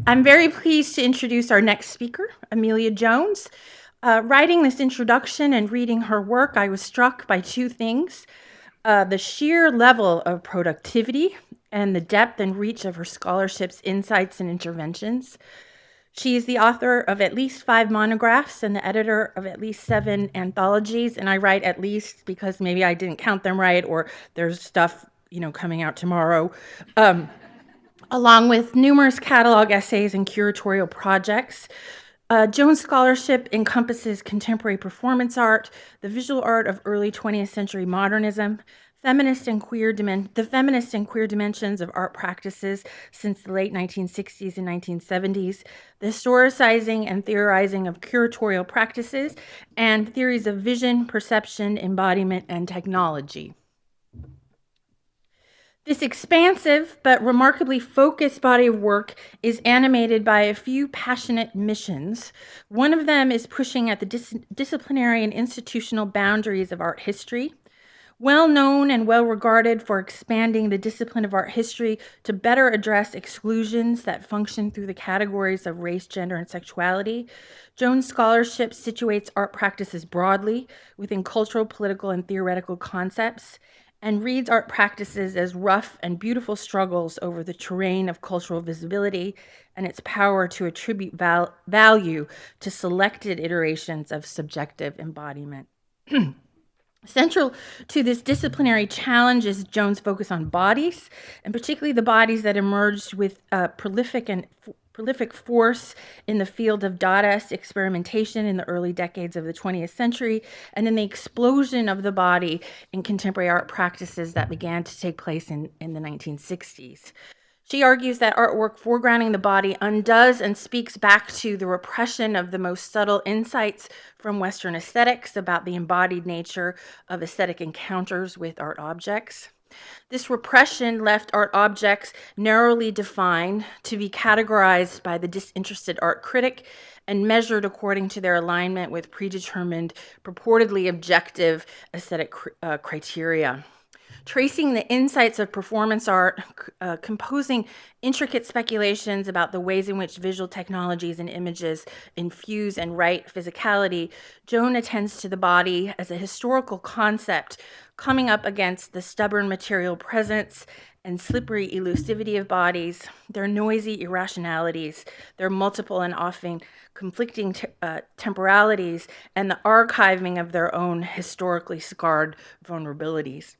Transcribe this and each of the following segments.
I'm very pleased to introduce our next speaker, Amelia Jones. Writing this introduction and reading her work, I was struck by two things: the sheer level of productivity and the depth and reach of her scholarship's insights and interventions. She is the author of at least 5 monographs and the editor of at least 7 anthologies, and I write at least because maybe I didn't count them right, or there's stuff, coming out tomorrow. Along with numerous catalog essays and curatorial projects. Jones' scholarship encompasses contemporary performance art, the visual art of early 20th century modernism, the feminist and queer dimensions of art practices since the late 1960s and 1970s, the historicizing and theorizing of curatorial practices, and theories of vision, perception, embodiment, and technology. This expansive but remarkably focused body of work is animated by a few passionate missions. One of them is pushing at the disciplinary and institutional boundaries of art history. Well known and well regarded for expanding the discipline of art history to better address exclusions that function through the categories of race, gender, and sexuality, Jones' scholarship situates art practices broadly within cultural, political, and theoretical concepts, and reads art practices as rough and beautiful struggles over the terrain of cultural visibility and its power to attribute value to selected iterations of subjective embodiment. Central to this disciplinary challenge is Jones' focus on bodies, and particularly the bodies that emerged with prolific force in the field of Dadaist experimentation in the early decades of the 20th century, and in the explosion of the body in contemporary art practices that began to take place in the 1960s. She argues that artwork foregrounding the body undoes and speaks back to the repression of the most subtle insights from Western aesthetics about the embodied nature of aesthetic encounters with art objects. This repression left art objects narrowly defined to be categorized by the disinterested art critic and measured according to their alignment with predetermined, purportedly objective aesthetic criteria. Tracing the insights of performance art, composing intricate speculations about the ways in which visual technologies and images infuse and write physicality, Joan attends to the body as a historical concept, coming up against the stubborn material presence and slippery elusivity of bodies, their noisy irrationalities, their multiple and often conflicting temporalities, and the archiving of their own historically scarred vulnerabilities.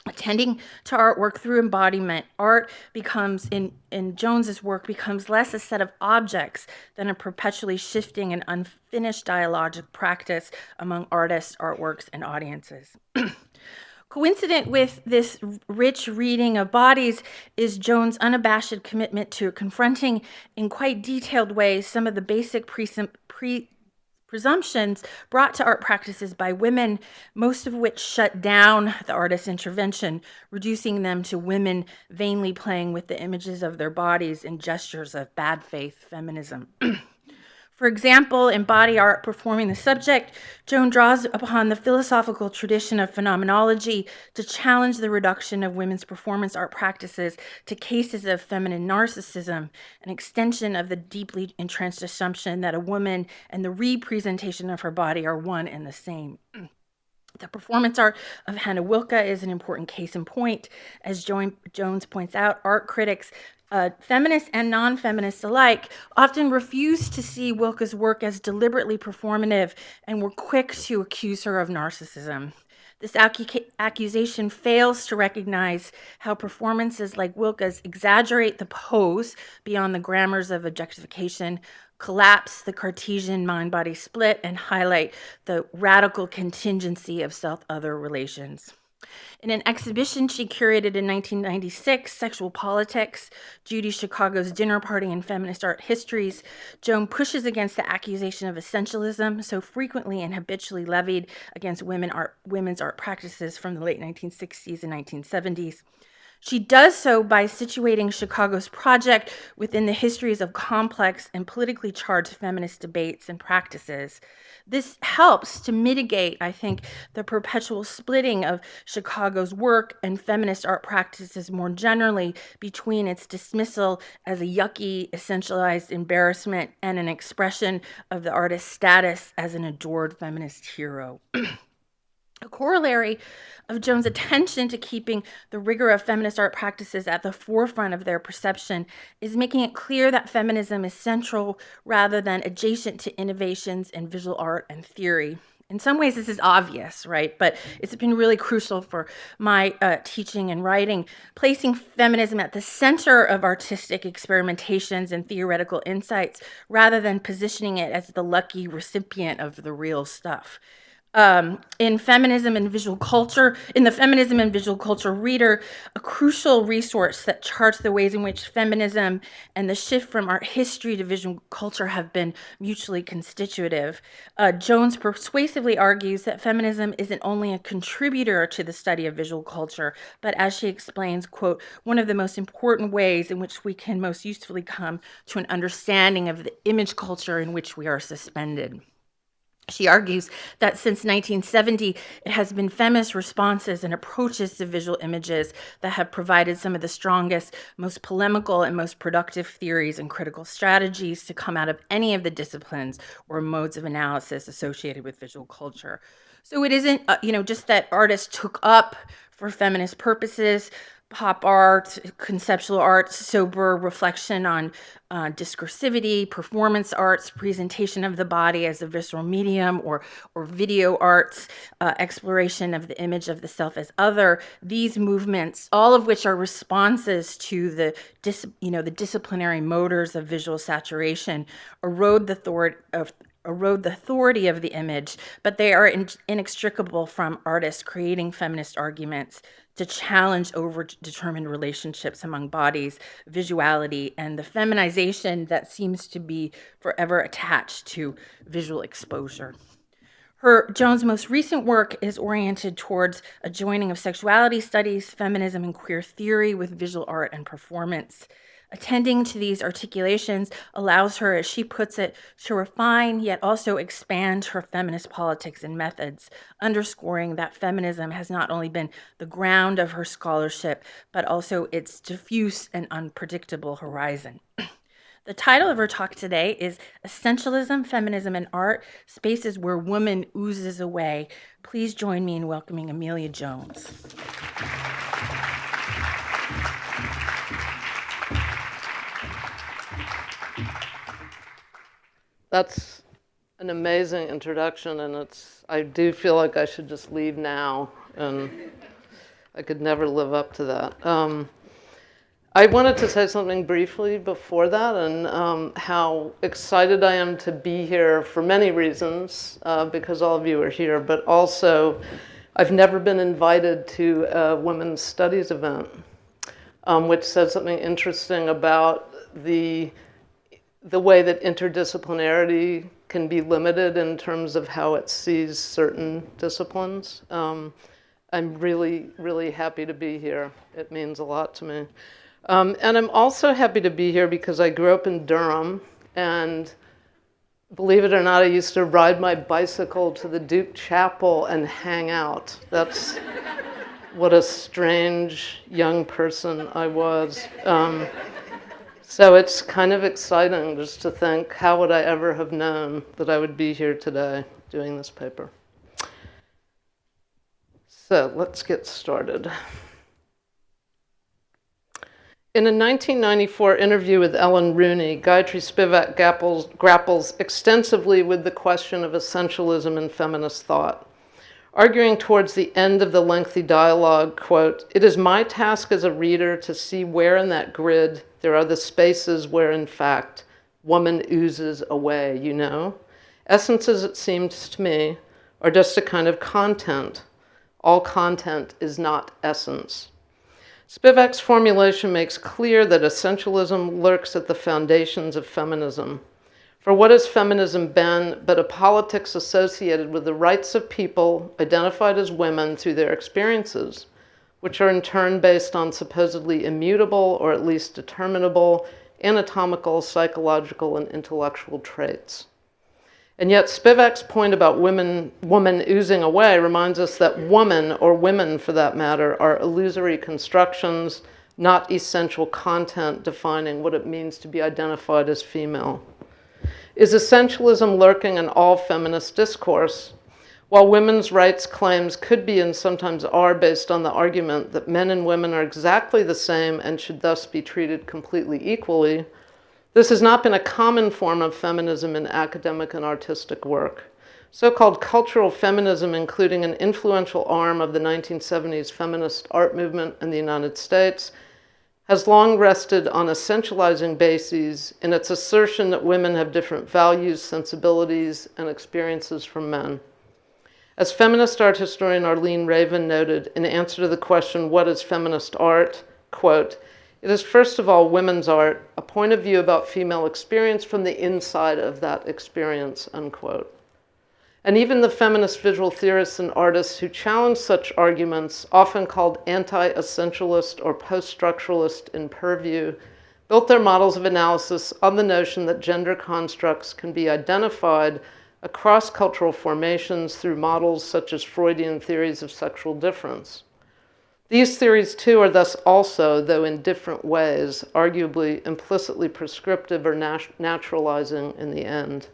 Attending to artwork through embodiment, art becomes, in Jones's work, becomes less a set of objects than a perpetually shifting and unfinished dialogic practice among artists, artworks, and audiences. Coincident with this rich reading of bodies is Jones' unabashed commitment to confronting in quite detailed ways some of the basic presumptions brought to art practices by women, most of which shut down the artist's intervention, reducing them to women vainly playing with the images of their bodies in gestures of bad faith feminism. For example, in body art performing the subject, Joan draws upon the philosophical tradition of phenomenology to challenge the reduction of women's performance art practices to cases of feminine narcissism, an extension of the deeply entrenched assumption that a woman and the representation of her body are one and the same. The performance art of Hannah Wilke is an important case in point. As Jones points out, art critics, feminists and non-feminists alike, often refuse to see Wilke's work as deliberately performative and were quick to accuse her of narcissism. This accusation fails to recognize how performances like Wilke's exaggerate the pose beyond the grammars of objectification, collapse the Cartesian mind-body split, and highlight the radical contingency of self-other relations. In an exhibition she curated in 1996, Sexual Politics, Judy Chicago's Dinner Party and Feminist Art Histories, Joan pushes against the accusation of essentialism so frequently and habitually levied against women's art practices from the late 1960s and 1970s. She does so by situating Chicago's project within the histories of complex and politically charged feminist debates and practices. This helps to mitigate, I think, the perpetual splitting of Chicago's work and feminist art practices more generally between its dismissal as a yucky, essentialized embarrassment and an expression of the artist's status as an adored feminist hero. A corollary of Jones' attention to keeping the rigor of feminist art practices at the forefront of their perception is making it clear that feminism is central rather than adjacent to innovations in visual art and theory. In some ways, this is obvious, right? But it's been really crucial for my teaching and writing, placing feminism at the center of artistic experimentations and theoretical insights rather than positioning it as the lucky recipient of the real stuff. In Feminism and Visual Culture, in the Feminism and Visual Culture Reader, a crucial resource that charts the ways in which feminism and the shift from art history to visual culture have been mutually constitutive. Jones persuasively argues that feminism isn't only a contributor to the study of visual culture, but as she explains, quote, one of the most important ways in which we can most usefully come to an understanding of the image culture in which we are suspended. She argues that since 1970, it has been feminist responses and approaches to visual images that have provided some of the strongest, most polemical, and most productive theories and critical strategies to come out of any of the disciplines or modes of analysis associated with visual culture. So it isn't, just that artists took up for feminist purposes pop art, conceptual art, sober reflection on discursivity, performance arts, presentation of the body as a visceral medium, or video arts, exploration of the image of the self as other. These movements, all of which are responses to the disciplinary motors of visual saturation, erode the authority of the image, but they are inextricable from artists creating feminist arguments to challenge overdetermined relationships among bodies, visuality, and the feminization that seems to be forever attached to visual exposure. Jones' most recent work is oriented towards a joining of sexuality studies, feminism, and queer theory with visual art and performance. Attending to these articulations allows her, as she puts it, to refine yet also expand her feminist politics and methods, underscoring that feminism has not only been the ground of her scholarship, but also its diffuse and unpredictable horizon. The title of her talk today is Essentialism, Feminism, and Art, Spaces Where Woman Oozes Away. Please join me in welcoming Amelia Jones. That's an amazing introduction, and I do feel like I should just leave now, and I could never live up to that. I wanted to say something briefly before that, and how excited I am to be here for many reasons, because all of you are here, but also I've never been invited to a women's studies event, which said something interesting about the way that interdisciplinarity can be limited in terms of how it sees certain disciplines. I'm really, really happy to be here. It means a lot to me. And I'm also happy to be here because I grew up in Durham, and believe it or not, I used to ride my bicycle to the Duke Chapel and hang out. That's what a strange young person I was. So it's kind of exciting just to think, how would I ever have known that I would be here today doing this paper? So let's get started. In a 1994 interview with Ellen Rooney, Gayatri Spivak grapples extensively with the question of essentialism in feminist thought. Arguing towards the end of the lengthy dialogue, quote, "It is my task as a reader to see where in that grid there are the spaces where, in fact, woman oozes away, you know? Essences, it seems to me, are just a kind of content. All content is not essence." Spivak's formulation makes clear that essentialism lurks at the foundations of feminism. For what has feminism been but a politics associated with the rights of people identified as women through their experiences, which are in turn based on supposedly immutable, or at least determinable, anatomical, psychological, and intellectual traits. And yet Spivak's point about woman oozing away reminds us that woman, or women for that matter, are illusory constructions, not essential content defining what it means to be identified as female. Is essentialism lurking in all feminist discourse? While women's rights claims could be and sometimes are based on the argument that men and women are exactly the same and should thus be treated completely equally, this has not been a common form of feminism in academic and artistic work. So-called cultural feminism, including an influential arm of the 1970s feminist art movement in the United States, has long rested on essentializing bases in its assertion that women have different values, sensibilities, and experiences from men. As feminist art historian Arlene Raven noted in answer to the question, what is feminist art? Quote, "It is first of all women's art, a point of view about female experience from the inside of that experience," unquote. And even the feminist visual theorists and artists who challenge such arguments, often called anti-essentialist or post-structuralist in purview, built their models of analysis on the notion that gender constructs can be identified across cultural formations through models such as Freudian theories of sexual difference. These theories, too, are thus also, though in different ways, arguably implicitly prescriptive or naturalizing in the end.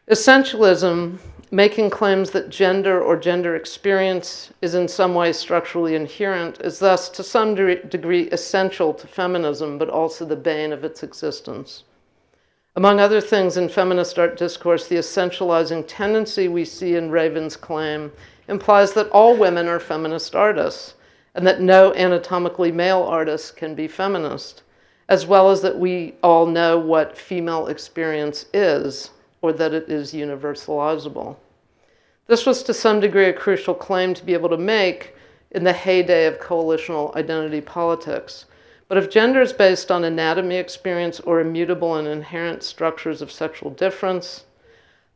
Essentialism, making claims that gender or gender experience is in some way structurally inherent, is thus to some degree essential to feminism, but also the bane of its existence. Among other things in feminist art discourse, the essentializing tendency we see in Raven's claim implies that all women are feminist artists, and that no anatomically male artist can be feminist, as well as that we all know what female experience is, or that it is universalizable. This was to some degree a crucial claim to be able to make in the heyday of coalitional identity politics. But if gender is based on anatomy experience or immutable and inherent structures of sexual difference,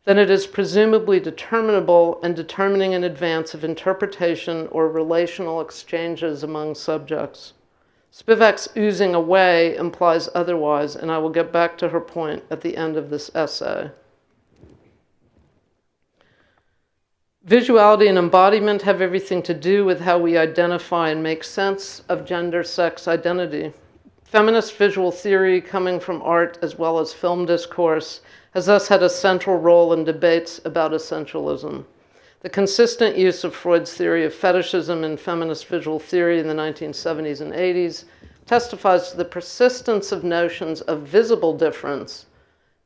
then it is presumably determinable and determining in advance of interpretation or relational exchanges among subjects. Spivak's oozing away implies otherwise, and I will get back to her point at the end of this essay. Visuality and embodiment have everything to do with how we identify and make sense of gender-sex identity. Feminist visual theory, coming from art as well as film discourse, has thus had a central role in debates about essentialism. The consistent use of Freud's theory of fetishism in feminist visual theory in the 1970s and 80s testifies to the persistence of notions of visible difference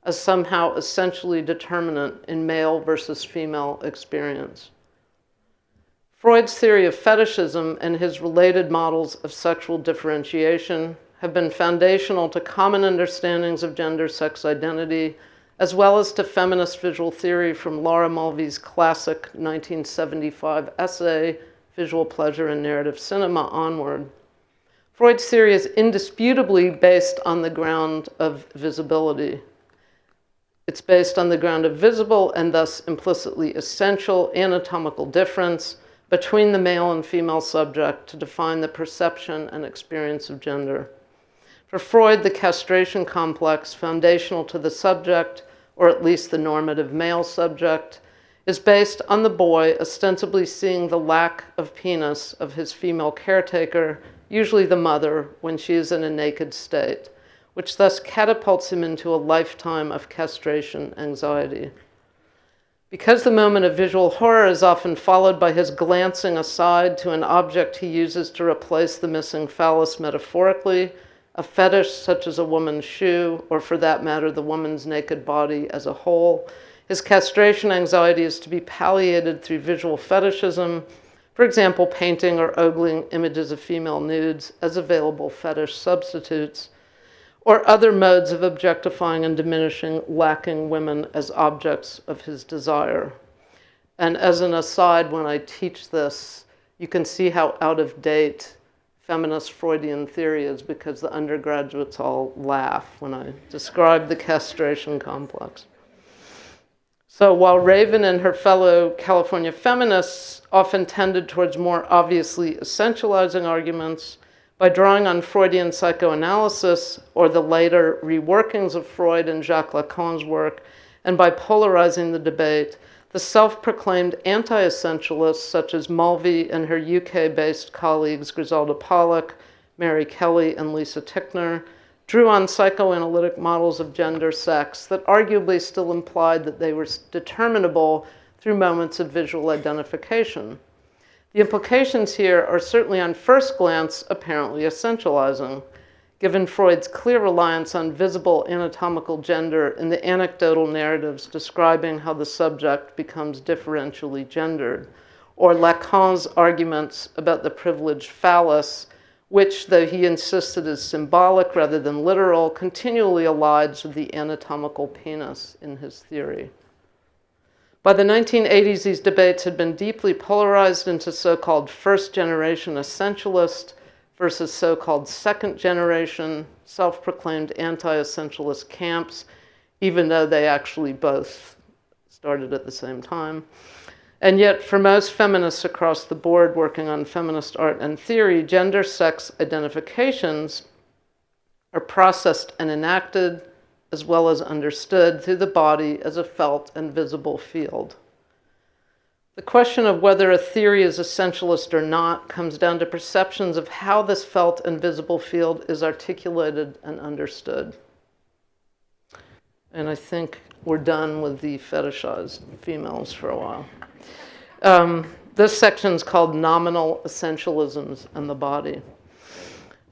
as somehow essentially determinant in male versus female experience. Freud's theory of fetishism and his related models of sexual differentiation have been foundational to common understandings of gender-sex identity, as well as to feminist visual theory from Laura Mulvey's classic 1975 essay, Visual Pleasure in Narrative Cinema, onward. Freud's theory is indisputably based on the ground of visibility. It's based on the ground of visible and thus implicitly essential anatomical difference between the male and female subject to define the perception and experience of gender. For Freud, the castration complex, foundational to the subject, or at least the normative male subject, is based on the boy ostensibly seeing the lack of penis of his female caretaker, usually the mother, when she is in a naked state, which thus catapults him into a lifetime of castration anxiety. Because the moment of visual horror is often followed by his glancing aside to an object he uses to replace the missing phallus metaphorically, a fetish such as a woman's shoe, or for that matter, the woman's naked body as a whole, his castration anxiety is to be palliated through visual fetishism, for example, painting or ogling images of female nudes as available fetish substitutes, or other modes of objectifying and diminishing lacking women as objects of his desire. And as an aside, when I teach this, you can see how out of date feminist Freudian theory is, because the undergraduates all laugh when I describe the castration complex. So while Raven and her fellow California feminists often tended towards more obviously essentializing arguments, by drawing on Freudian psychoanalysis or the later reworkings of Freud and Jacques Lacan's work, and by polarizing the debate, the self-proclaimed anti-essentialists such as Mulvey and her UK-based colleagues Griselda Pollock, Mary Kelly, and Lisa Tickner drew on psychoanalytic models of gender sex that arguably still implied that they were determinable through moments of visual identification. The implications here are certainly on first glance apparently essentializing, given Freud's clear reliance on visible anatomical gender in the anecdotal narratives describing how the subject becomes differentially gendered, or Lacan's arguments about the privileged phallus, which, though he insisted is symbolic rather than literal, continually aligns with the anatomical penis in his theory. By the 1980s, these debates had been deeply polarized into so-called first-generation essentialist versus so-called second-generation self-proclaimed anti-essentialist camps, even though they actually both started at the same time. And yet, for most feminists across the board working on feminist art and theory, gender-sex identifications are processed and enacted, as well as understood through the body as a felt and visible field. The question of whether a theory is essentialist or not comes down to perceptions of how this felt and visible field is articulated and understood. And I think we're done with the fetishized females for a while. This section is called Nominal Essentialisms and the Body.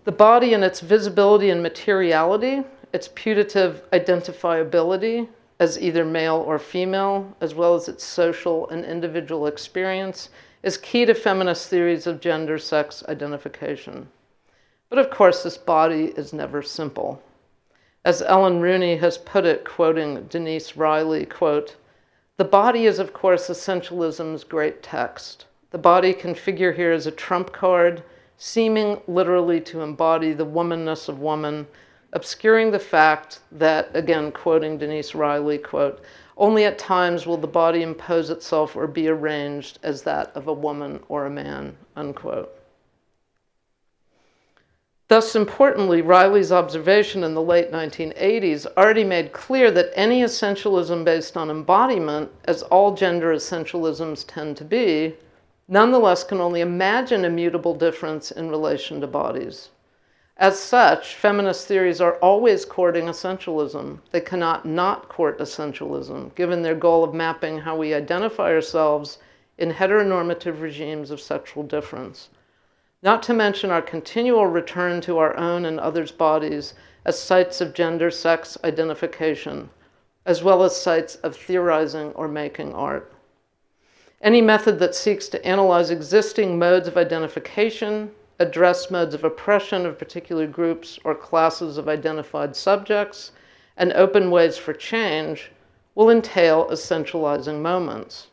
The body and its visibility and materiality, its putative identifiability as either male or female, as well as its social and individual experience, is key to feminist theories of gender sex identification. But of course, this body is never simple. As Ellen Rooney has put it, quoting Denise Riley, quote, "The body is, of course, essentialism's great text. The body can figure here as a trump card, seeming literally to embody the womanness of woman, obscuring the fact that," again quoting Denise Riley, quote, "only at times will the body impose itself or be arranged as that of a woman or a man," unquote. Thus, importantly, Riley's observation in the late 1980s already made clear that any essentialism based on embodiment, as all gender essentialisms tend to be, nonetheless can only imagine a mutable difference in relation to bodies. As such, feminist theories are always courting essentialism. They cannot not court essentialism, given their goal of mapping how we identify ourselves in heteronormative regimes of sexual difference. Not to mention our continual return to our own and others' bodies as sites of gender-sex identification, as well as sites of theorizing or making art. Any method that seeks to analyze existing modes of identification, address modes of oppression of particular groups or classes of identified subjects, and open ways for change will entail essentializing moments.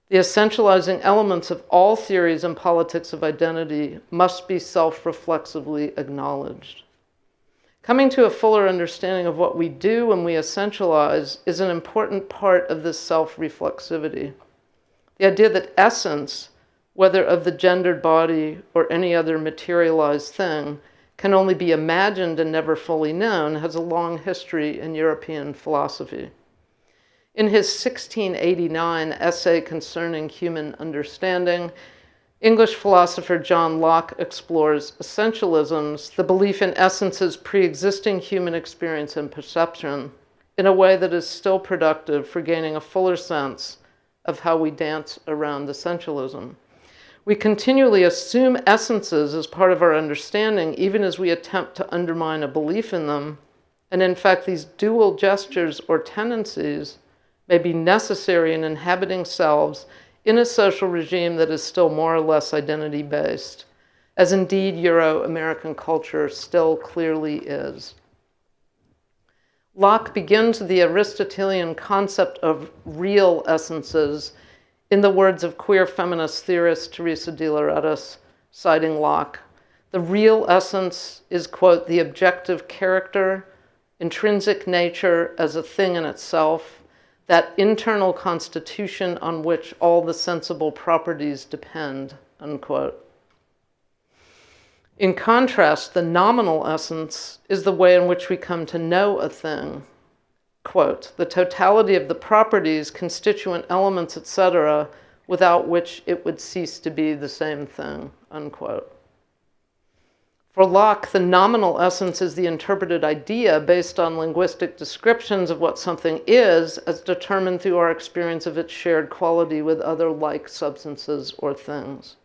The essentializing elements of all theories and politics of identity must be self-reflexively acknowledged. Coming to a fuller understanding of what we do when we essentialize is an important part of this self-reflexivity. The idea that essence, whether of the gendered body or any other materialized thing, can only be imagined and never fully known, has a long history in European philosophy. In his 1689 essay concerning human understanding, English philosopher John Locke explores essentialisms, the belief in essences pre-existing human experience and perception, in a way that is still productive for gaining a fuller sense of how we dance around essentialism. We continually assume essences as part of our understanding, even as we attempt to undermine a belief in them. And in fact, these dual gestures or tendencies may be necessary in inhabiting selves in a social regime that is still more or less identity-based, as indeed Euro-American culture still clearly is. Locke begins the Aristotelian concept of real essences in the words of queer feminist theorist Teresa de Lauretis, citing Locke. The real essence is, quote, the objective character, intrinsic nature as a thing in itself, that internal constitution on which all the sensible properties depend, unquote. In contrast, the nominal essence is the way in which we come to know a thing. Quote, the totality of the properties, constituent elements, etc., without which it would cease to be the same thing, unquote. For Locke, the nominal essence is the interpreted idea based on linguistic descriptions of what something is, as determined through our experience of its shared quality with other like substances or things.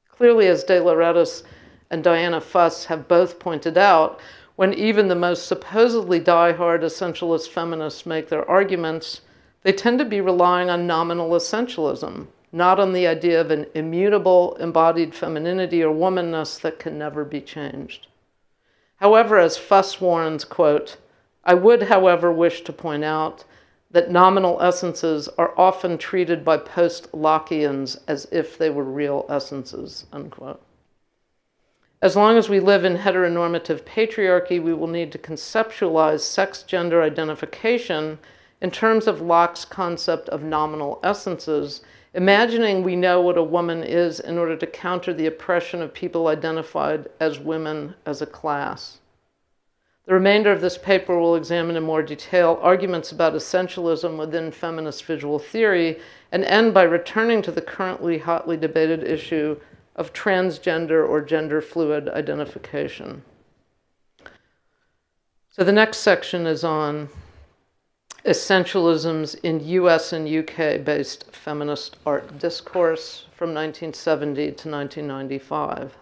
Clearly, as De Lauretis and Diana Fuss have both pointed out, when even the most supposedly die-hard essentialist feminists make their arguments, they tend to be relying on nominal essentialism, not on the idea of an immutable, embodied femininity or womanness that can never be changed. However, as Fuss warns, quote, I would, however, wish to point out that nominal essences are often treated by post-Lockeans as if they were real essences, unquote. As long as we live in heteronormative patriarchy, we will need to conceptualize sex-gender identification in terms of Locke's concept of nominal essences, imagining we know what a woman is in order to counter the oppression of people identified as women as a class. The remainder of this paper will examine in more detail arguments about essentialism within feminist visual theory and end by returning to the currently hotly debated issue of transgender or gender fluid identification. So the next section is on essentialisms in US and UK-based feminist art discourse from 1970 to 1995.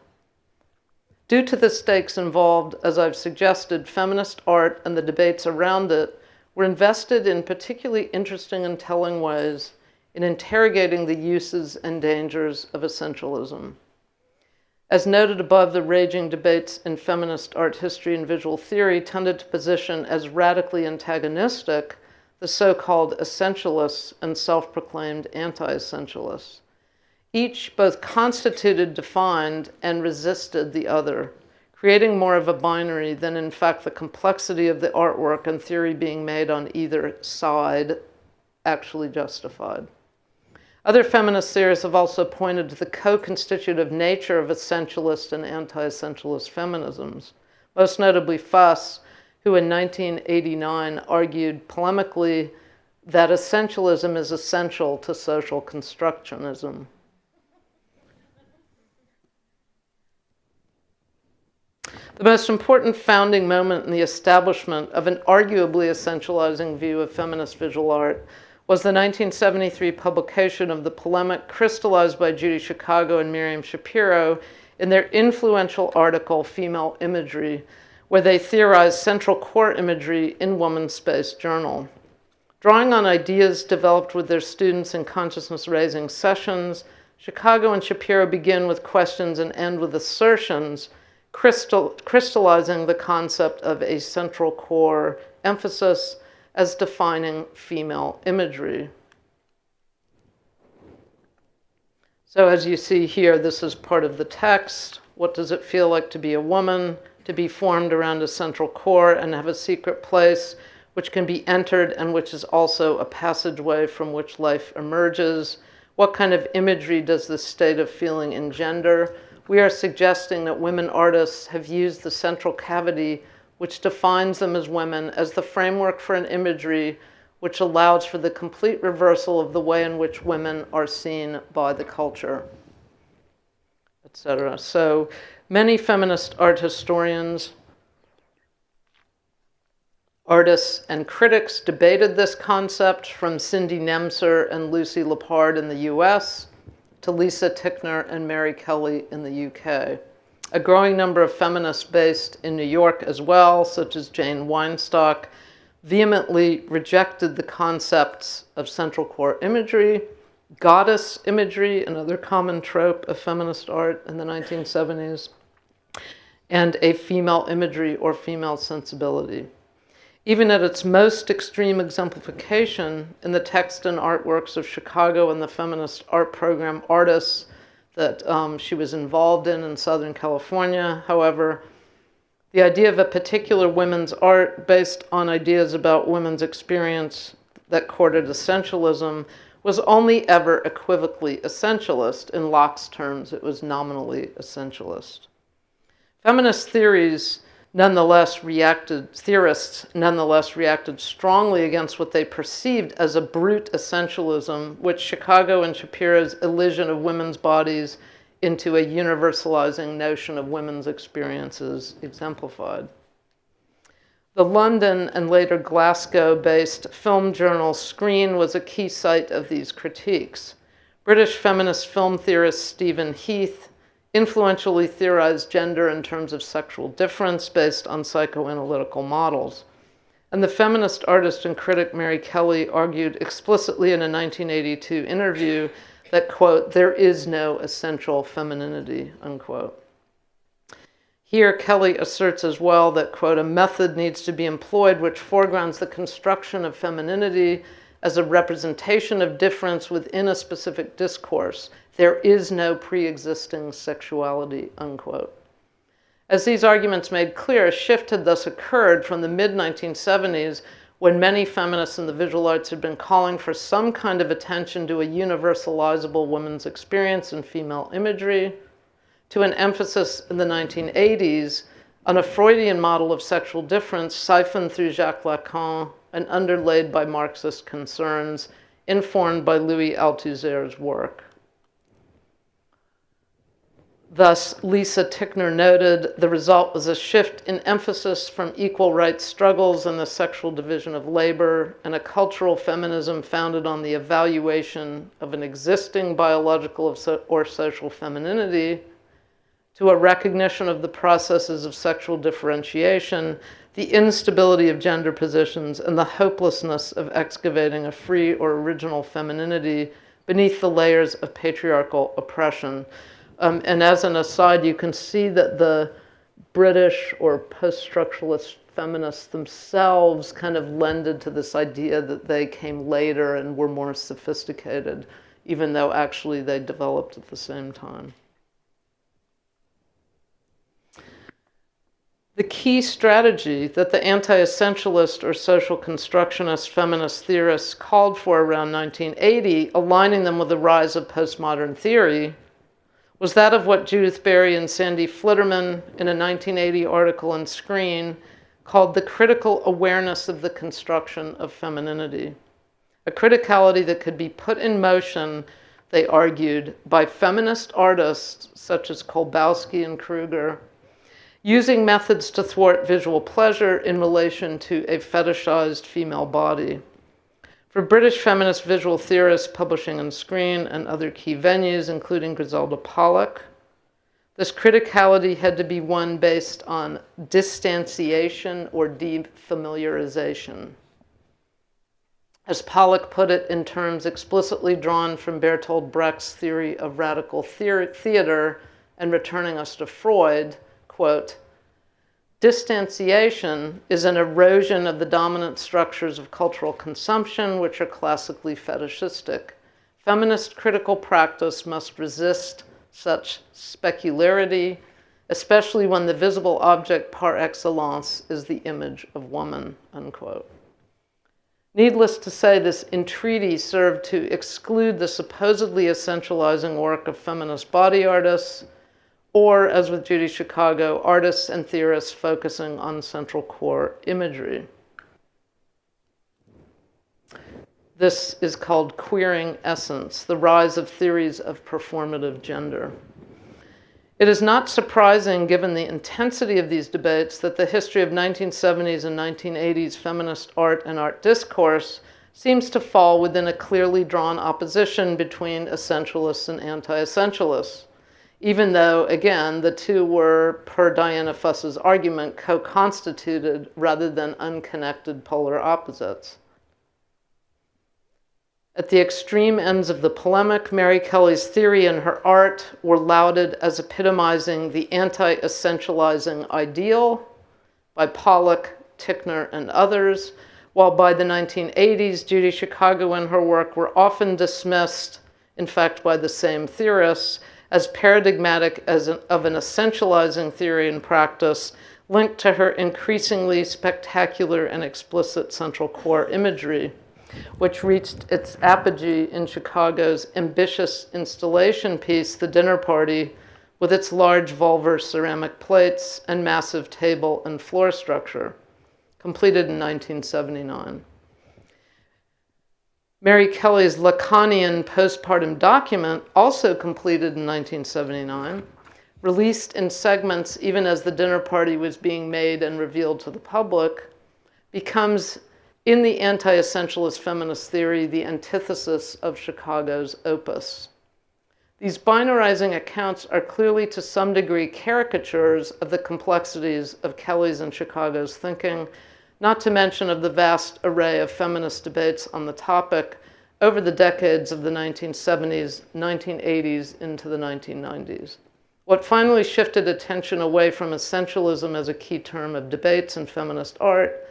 Due to the stakes involved, as I've suggested, feminist art and the debates around it were invested in particularly interesting and telling ways in interrogating the uses and dangers of essentialism. As noted above, the raging debates in feminist art history and visual theory tended to position as radically antagonistic the so-called essentialists and self-proclaimed anti-essentialists. Each both constituted, defined, and resisted the other, creating more of a binary than in fact the complexity of the artwork and theory being made on either side actually justified. Other feminist theorists have also pointed to the co-constitutive nature of essentialist and anti-essentialist feminisms, most notably Fuss, who in 1989 argued polemically that essentialism is essential to social constructionism. The most important founding moment in the establishment of an arguably essentializing view of feminist visual art was the 1973 publication of the polemic crystallized by Judy Chicago and Miriam Schapiro in their influential article, Female Imagery, where they theorized central core imagery in Woman's Space Journal. Drawing on ideas developed with their students in consciousness-raising sessions, Chicago and Shapiro begin with questions and end with assertions, crystallizing the concept of a central core emphasis as defining female imagery. So as you see here, this is part of the text. What does it feel like to be a woman, to be formed around a central core and have a secret place which can be entered and which is also a passageway from which life emerges? What kind of imagery does this state of feeling engender? We are suggesting that women artists have used the central cavity which defines them as women as the framework for an imagery which allows for the complete reversal of the way in which women are seen by the culture, etc. So many feminist art historians, artists, and critics debated this concept, from Cindy Nemser and Lucy Lippard in the US to Lisa Tickner and Mary Kelly in the UK. A growing number of feminists based in New York as well, such as Jane Weinstock, vehemently rejected the concepts of central core imagery, goddess imagery, another common trope of feminist art in the 1970s, and a female imagery or female sensibility. Even at its most extreme exemplification in the text and artworks of Chicago and the feminist art program Artists that she was involved in Southern California. However, the idea of a particular women's art based on ideas about women's experience that courted essentialism was only ever equivocally essentialist. In Locke's terms, it was nominally essentialist. Feminist theorists nonetheless reacted strongly against what they perceived as a brute essentialism, which Chicago and Shapiro's elision of women's bodies into a universalizing notion of women's experiences exemplified. The London and later Glasgow-based film journal Screen was a key site of these critiques. British feminist film theorist Stephen Heath influentially theorized gender in terms of sexual difference based on psychoanalytical models. And the feminist artist and critic Mary Kelly argued explicitly in a 1982 interview that, quote, there is no essential femininity, unquote. Here, Kelly asserts as well that, quote, a method needs to be employed which foregrounds the construction of femininity as a representation of difference within a specific discourse. There is no pre-existing sexuality, unquote. As these arguments made clear, a shift had thus occurred from the mid-1970s, when many feminists in the visual arts had been calling for some kind of attention to a universalizable women's experience in female imagery, to an emphasis in the 1980s on a Freudian model of sexual difference siphoned through Jacques Lacan and underlaid by Marxist concerns, informed by Louis Althusser's work. Thus, Lisa Tickner noted, the result was a shift in emphasis from equal rights struggles and the sexual division of labor and a cultural feminism founded on the evaluation of an existing biological or social femininity to a recognition of the processes of sexual differentiation, the instability of gender positions, and the hopelessness of excavating a free or original femininity beneath the layers of patriarchal oppression. And as an aside, you can see that the British or post-structuralist feminists themselves kind of lended to this idea that they came later and were more sophisticated, even though actually they developed at the same time. The key strategy that the anti-essentialist or social constructionist feminist theorists called for around 1980, aligning them with the rise of postmodern theory, was that of what Judith Berry and Sandy Flitterman in a 1980 article in Screen called the critical awareness of the construction of femininity. A criticality that could be put in motion, they argued, by feminist artists such as Kolbowski and Kruger, using methods to thwart visual pleasure in relation to a fetishized female body. For British feminist visual theorists publishing on Screen and other key venues, including Griselda Pollock, this criticality had to be one based on distanciation or defamiliarization. As Pollock put it in terms explicitly drawn from Bertolt Brecht's theory of radical theater and returning us to Freud, quote, distanciation is an erosion of the dominant structures of cultural consumption, which are classically fetishistic. Feminist critical practice must resist such specularity, especially when the visible object par excellence is the image of woman, unquote. Needless to say, this entreaty served to exclude the supposedly essentializing work of feminist body artists, or, as with Judy Chicago, artists and theorists focusing on central core imagery. This is called queering essence, the rise of theories of performative gender. It is not surprising, given the intensity of these debates, that the history of 1970s and 1980s feminist art and art discourse seems to fall within a clearly drawn opposition between essentialists and anti-essentialists, even though, again, the two were, per Diana Fuss's argument, co-constituted rather than unconnected polar opposites. At the extreme ends of the polemic, Mary Kelly's theory and her art were lauded as epitomizing the anti-essentializing ideal by Pollock, Tickner, and others, while by the 1980s, Judy Chicago and her work were often dismissed, in fact, by the same theorists, as paradigmatic of an essentializing theory and practice linked to her increasingly spectacular and explicit central core imagery. which reached its apogee in Chicago's ambitious installation piece, The Dinner Party, with its large Vulver ceramic plates and massive table and floor structure, completed in 1979. Mary Kelly's Lacanian postpartum document, also completed in 1979, released in segments even as The Dinner Party was being made and revealed to the public, becomes, in the anti-essentialist feminist theory, the antithesis of Chicago's opus. These binarizing accounts are clearly to some degree caricatures of the complexities of Kelly's and Chicago's thinking, not to mention of the vast array of feminist debates on the topic over the decades of the 1970s, 1980s, into the 1990s. What finally shifted attention away from essentialism as a key term of debates in feminist art,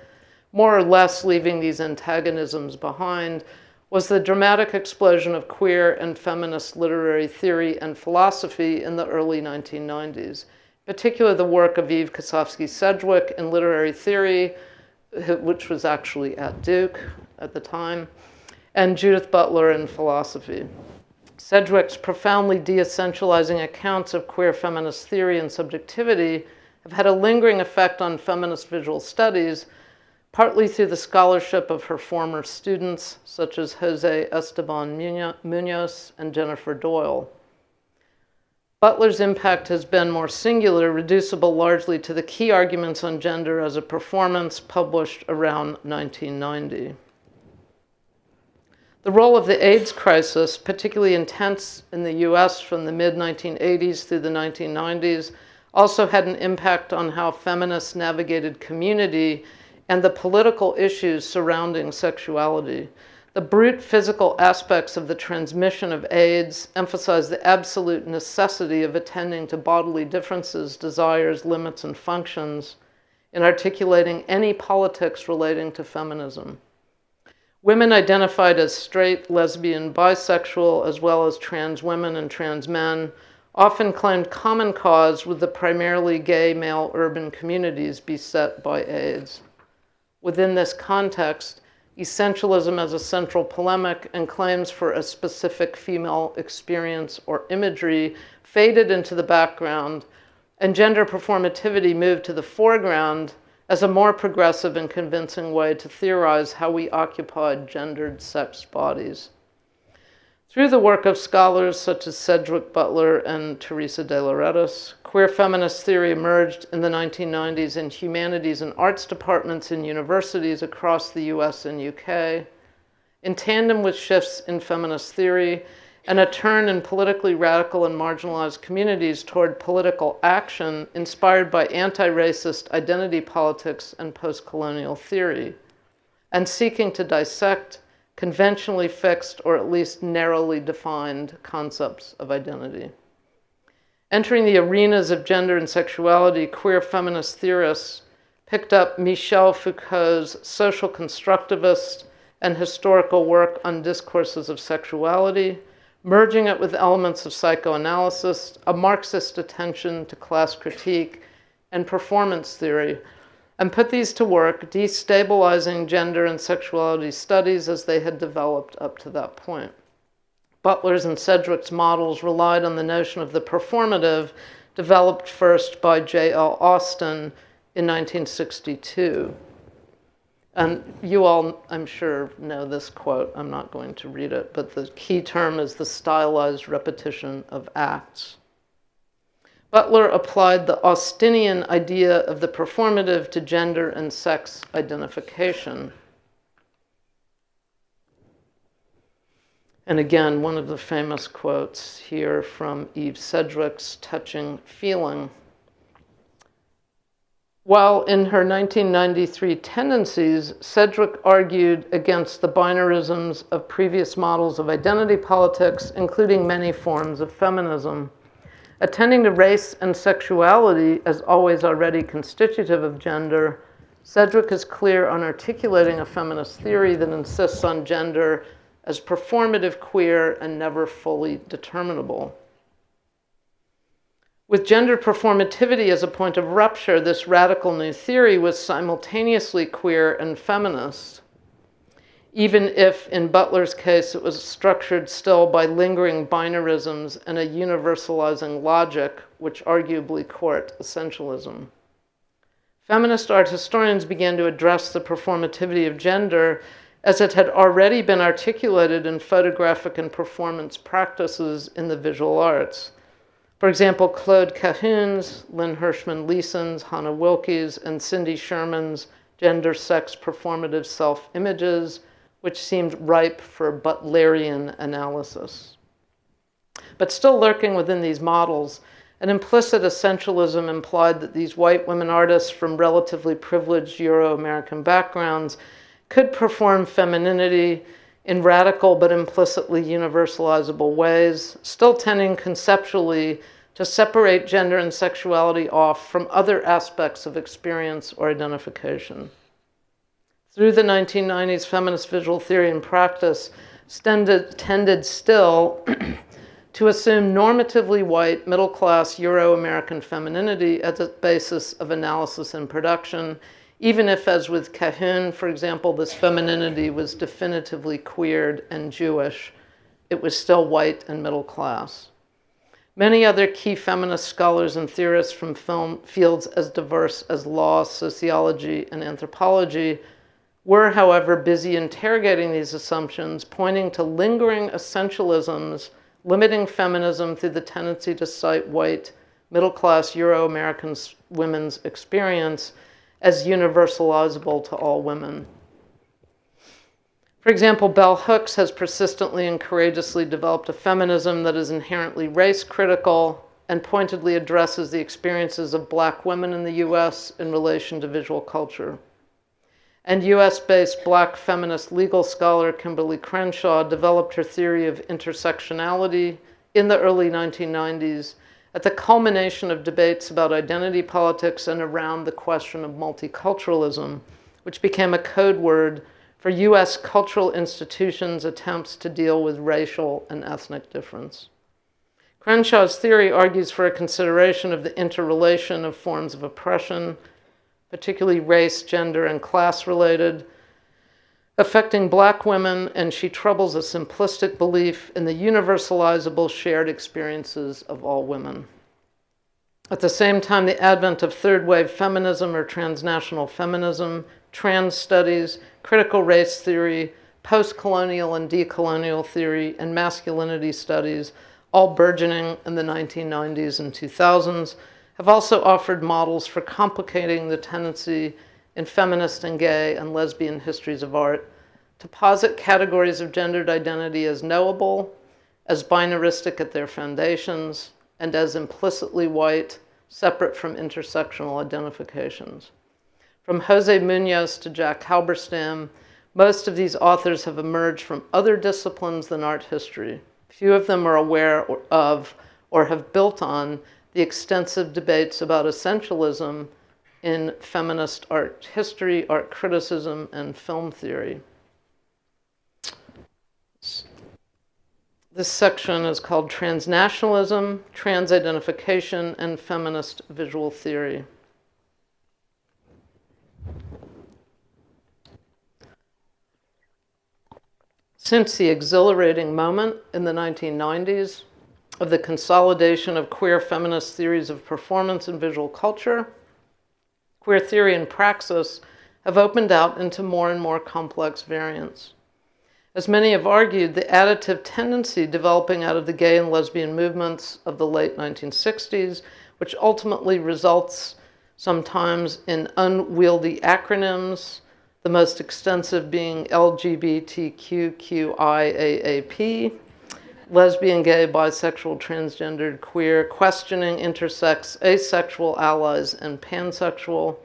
more or less leaving these antagonisms behind, was the dramatic explosion of queer and feminist literary theory and philosophy in the early 1990s, particularly the work of Eve Kosofsky-Sedgwick in literary theory, which was actually at Duke at the time, and Judith Butler in philosophy. Sedgwick's profoundly de-essentializing accounts of queer feminist theory and subjectivity have had a lingering effect on feminist visual studies, partly through the scholarship of her former students, such as Jose Esteban Munoz and Jennifer Doyle. Butler's impact has been more singular, reducible largely to the key arguments on gender as a performance published around 1990. The role of the AIDS crisis, particularly intense in the US from the mid-1980s through the 1990s, also had an impact on how feminists navigated community and the political issues surrounding sexuality. The brute physical aspects of the transmission of AIDS emphasize the absolute necessity of attending to bodily differences, desires, limits, and functions in articulating any politics relating to feminism. Women identified as straight, lesbian, bisexual, as well as trans women and trans men, often claimed common cause with the primarily gay male urban communities beset by AIDS. Within this context, essentialism as a central polemic and claims for a specific female experience or imagery faded into the background, and gender performativity moved to the foreground as a more progressive and convincing way to theorize how we occupied gendered sex bodies. Through the work of scholars such as Sedgwick Butler and Teresa de Lauretis, queer feminist theory emerged in the 1990s in humanities and arts departments in universities across the US and UK, in tandem with shifts in feminist theory and a turn in politically radical and marginalized communities toward political action inspired by anti-racist identity politics and post-colonial theory, and seeking to dissect conventionally fixed or at least narrowly defined concepts of identity. Entering the arenas of gender and sexuality, queer feminist theorists picked up Michel Foucault's social constructivist and historical work on discourses of sexuality, merging it with elements of psychoanalysis, a Marxist attention to class critique, and performance theory, and put these to work, destabilizing gender and sexuality studies as they had developed up to that point. Butler's and Sedgwick's models relied on the notion of the performative, developed first by J.L. Austin in 1962. And you all, I'm sure, know this quote. I'm not going to read it, but the key term is the stylized repetition of acts. Butler applied the Austinian idea of the performative to gender and sex identification. And again, one of the famous quotes here from Eve Sedgwick's touching feeling. While in her 1993 Tendencies, Sedgwick argued against the binarisms of previous models of identity politics, including many forms of feminism. Attending to race and sexuality as always already constitutive of gender, Sedgwick is clear on articulating a feminist theory that insists on gender as performative, queer, and never fully determinable. With gender performativity as a point of rupture, this radical new theory was simultaneously queer and feminist. even if in Butler's case it was structured still by lingering binarisms and a universalizing logic, which arguably court essentialism. Feminist art historians began to address the performativity of gender as it had already been articulated in photographic and performance practices in the visual arts. For example, Claude Cahun's, Lynn Hirschman Leeson's, Hannah Wilke's, and Cindy Sherman's gender-sex performative self-images, which seemed ripe for Butlerian analysis. But still lurking within these models, an implicit essentialism implied that these white women artists from relatively privileged Euro-American backgrounds could perform femininity in radical but implicitly universalizable ways, still tending conceptually to separate gender and sexuality off from other aspects of experience or identification. Through the 1990s, feminist visual theory and practice tended still to assume normatively white, middle-class Euro-American femininity as a basis of analysis and production, even if, as with Cahun, for example, this femininity was definitively queered and Jewish, it was still white and middle class. Many other key feminist scholars and theorists from film fields as diverse as law, sociology, and anthropology were, however, busy interrogating these assumptions, pointing to lingering essentialisms limiting feminism through the tendency to cite white, middle-class Euro-American women's experience as universalizable to all women. For example, Bell Hooks has persistently and courageously developed a feminism that is inherently race-critical and pointedly addresses the experiences of Black women in the US in relation to visual culture. And US-based Black feminist legal scholar Kimberly Crenshaw developed her theory of intersectionality in the early 1990s at the culmination of debates about identity politics and around the question of multiculturalism, which became a code word for US cultural institutions' attempts to deal with racial and ethnic difference. Crenshaw's theory argues for a consideration of the interrelation of forms of oppression, particularly race, gender, and class-related, affecting Black women, and she troubles a simplistic belief in the universalizable shared experiences of all women. At the same time, the advent of third-wave feminism or transnational feminism, trans studies, critical race theory, post-colonial and decolonial theory, and masculinity studies, all burgeoning in the 1990s and 2000s, have also offered models for complicating the tendency in feminist and gay and lesbian histories of art to posit categories of gendered identity as knowable, as binaristic at their foundations, and as implicitly white, separate from intersectional identifications. From Jose Munoz to Jack Halberstam, most of these authors have emerged from other disciplines than art history. Few of them are aware of or have built on the extensive debates about essentialism in feminist art history, art criticism, and film theory. This section is called Transnationalism, Transidentification, and Feminist Visual Theory. Since the exhilarating moment in the 1990s of the consolidation of queer feminist theories of performance and visual culture, queer theory and praxis have opened out into more and more complex variants. As many have argued, the additive tendency developing out of the gay and lesbian movements of the late 1960s, which ultimately results sometimes in unwieldy acronyms, the most extensive being LGBTQIAAP, lesbian, gay, bisexual, transgendered, queer, questioning, intersex, asexual, allies, and pansexual,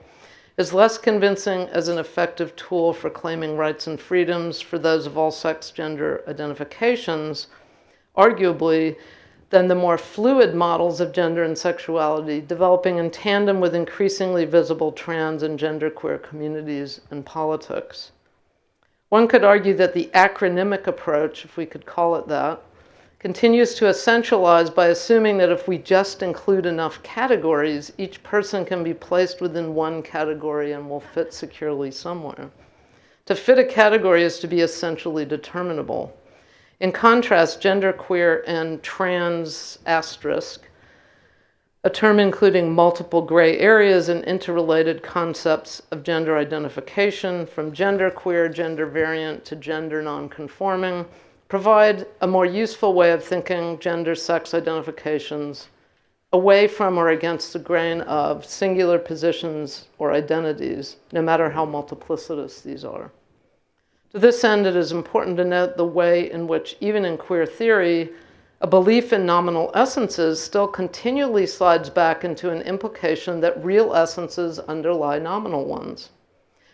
is less convincing as an effective tool for claiming rights and freedoms for those of all sex gender identifications, arguably, than the more fluid models of gender and sexuality developing in tandem with increasingly visible trans and genderqueer communities and politics. One could argue that the acronymic approach, if we could call it that, continues to essentialize by assuming that if we just include enough categories, each person can be placed within one category and will fit securely somewhere. To fit a category is to be essentially determinable. In contrast, genderqueer and trans asterisk, a term including multiple gray areas and interrelated concepts of gender identification, from genderqueer, gender variant, to gender nonconforming, provide a more useful way of thinking gender sex identifications away from or against the grain of singular positions or identities, no matter how multiplicitous these are. To this end, it is important to note the way in which, even in queer theory, a belief in nominal essences still continually slides back into an implication that real essences underlie nominal ones.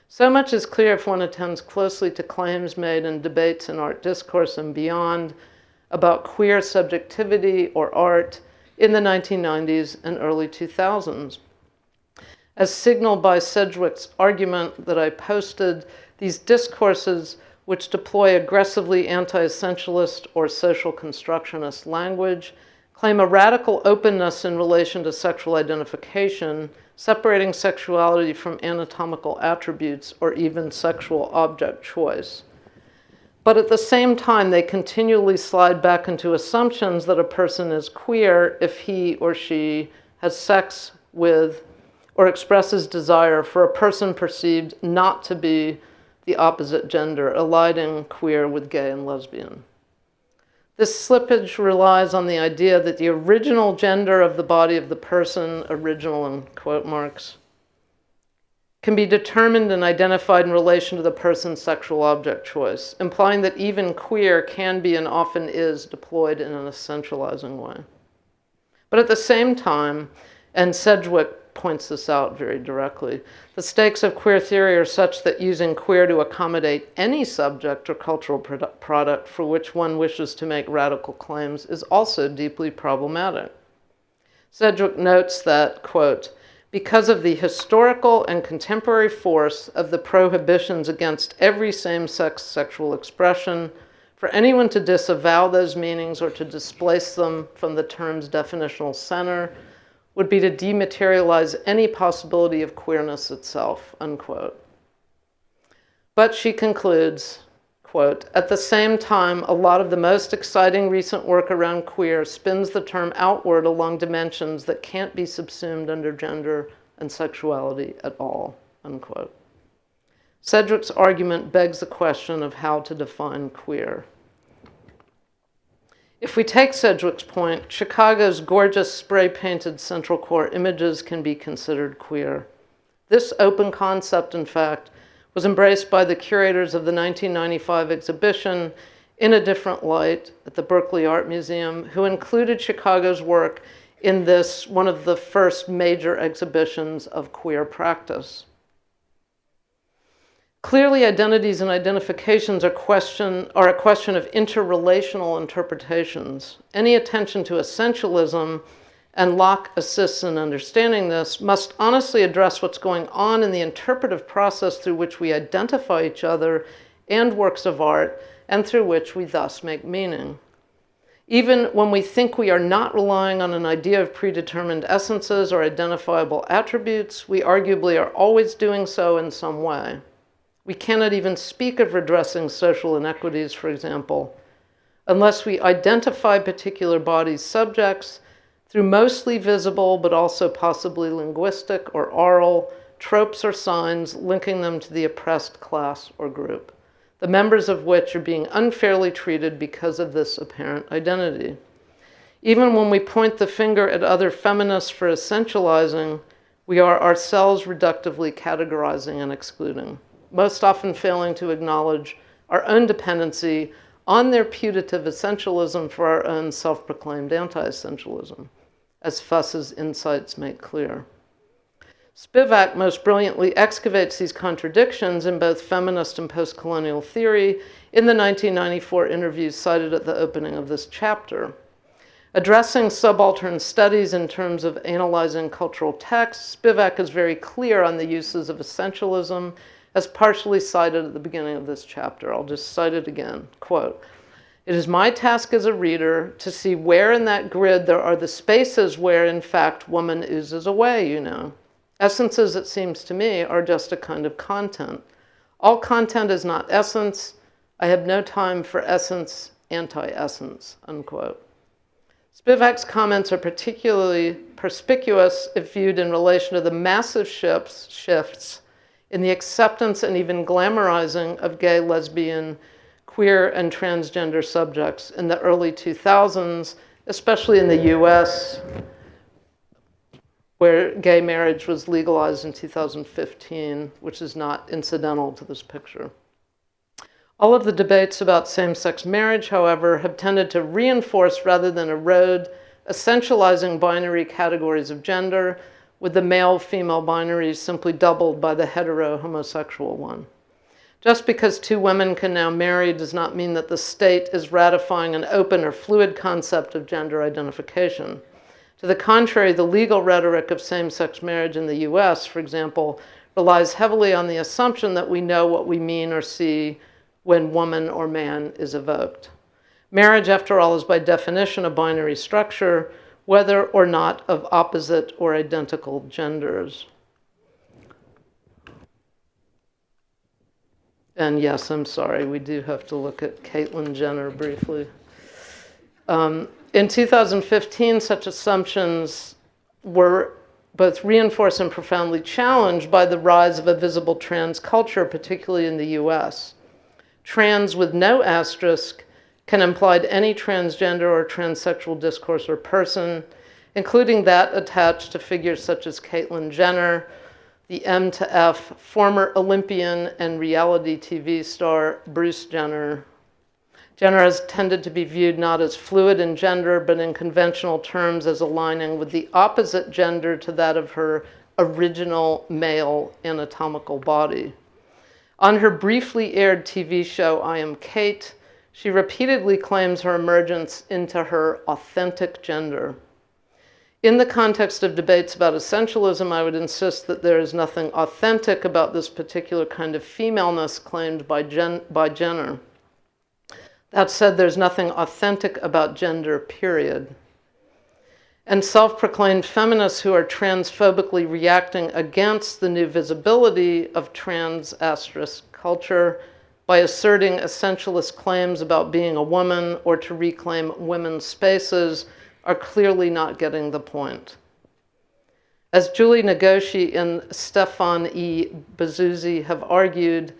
So much is clear if one attends closely to claims made in debates in art discourse and beyond about queer subjectivity or art in the 1990s and early 2000s. As signaled by Sedgwick's argument that I posted, these discourses, which deploy aggressively anti-essentialist or social constructionist language, claim a radical openness in relation to sexual identification, separating sexuality from anatomical attributes or even sexual object choice. But at the same time, they continually slide back into assumptions that a person is queer if he or she has sex with or expresses desire for a person perceived not to be the opposite gender, aligning queer with gay and lesbian. This slippage relies on the idea that the original gender of the body of the person, original in quote marks, can be determined and identified in relation to the person's sexual object choice, implying that even queer can be and often is deployed in an essentializing way. But at the same time, and Sedgwick points this out very directly, the stakes of queer theory are such that using queer to accommodate any subject or cultural product for which one wishes to make radical claims is also deeply problematic. Sedgwick notes that, quote, because of the historical and contemporary force of the prohibitions against every same-sex sexual expression, for anyone to disavow those meanings or to displace them from the term's definitional center would be to dematerialize any possibility of queerness itself, unquote. But she concludes, quote, at the same time, a lot of the most exciting recent work around queer spins the term outward along dimensions that can't be subsumed under gender and sexuality at all, unquote. Sedgwick's argument begs the question of how to define queer. If we take Sedgwick's point, Chicago's gorgeous spray-painted Central Core images can be considered queer. This open concept, in fact, was embraced by the curators of the 1995 exhibition In a Different Light at the Berkeley Art Museum, who included Chicago's work in this, one of the first major exhibitions of queer practice. Clearly, identities and identifications are a question of interrelational interpretations. Any attention to essentialism, and Locke assists in understanding this, must honestly address what's going on in the interpretive process through which we identify each other and works of art, and through which we thus make meaning. Even when we think we are not relying on an idea of predetermined essences or identifiable attributes, we arguably are always doing so in some way. We cannot even speak of redressing social inequities, for example, unless we identify particular bodies' subjects through mostly visible, but also possibly linguistic or oral, tropes or signs linking them to the oppressed class or group, the members of which are being unfairly treated because of this apparent identity. Even when we point the finger at other feminists for essentializing, we are ourselves reductively categorizing and excluding, most often failing to acknowledge our own dependency on their putative essentialism for our own self-proclaimed anti-essentialism, as Fuss's insights make clear. Spivak most brilliantly excavates these contradictions in both feminist and post-colonial theory in the 1994 interview cited at the opening of this chapter. Addressing subaltern studies in terms of analyzing cultural texts, Spivak is very clear on the uses of essentialism as partially cited at the beginning of this chapter. I'll just cite it again. Quote, "It is my task as a reader to see where in that grid there are the spaces where, in fact, woman oozes away, you know. Essences, it seems to me, are just a kind of content. All content is not essence. I have no time for essence, anti-essence, unquote. Spivak's comments are particularly perspicuous if viewed in relation to the massive shifts in the acceptance and even glamorizing of gay, lesbian, queer, and transgender subjects in the early 2000s, especially in the US, where gay marriage was legalized in 2015, which is not incidental to this picture. All of the debates about same-sex marriage, however, have tended to reinforce rather than erode essentializing binary categories of gender, with the male-female binaries simply doubled by the hetero-homosexual one. Just because two women can now marry does not mean that the state is ratifying an open or fluid concept of gender identification. To the contrary, the legal rhetoric of same-sex marriage in the US, for example, relies heavily on the assumption that we know what we mean or see when woman or man is evoked. Marriage, after all, is by definition a binary structure, whether or not of opposite or identical genders. And yes, I'm sorry, we do have to look at Caitlyn Jenner briefly. In 2015, such assumptions were both reinforced and profoundly challenged by the rise of a visible trans culture, particularly in the US. Trans with no asterisk can imply any transgender or transsexual discourse or person, including that attached to figures such as Caitlyn Jenner, the M to F former Olympian and reality TV star Bruce Jenner. Jenner has tended to be viewed not as fluid in gender, but in conventional terms as aligning with the opposite gender to that of her original male anatomical body. On her briefly aired TV show, I Am Kate, she repeatedly claims her emergence into her authentic gender. In the context of debates about essentialism, I would insist that there is nothing authentic about this particular kind of femaleness claimed by Jenner. That said, there's nothing authentic about gender, period. And self-proclaimed feminists who are transphobically reacting against the new visibility of trans asterisk culture by asserting essentialist claims about being a woman or to reclaim women's spaces are clearly not getting the point. As Julie Nagoshi and Stefan E. Bazuzzi have argued,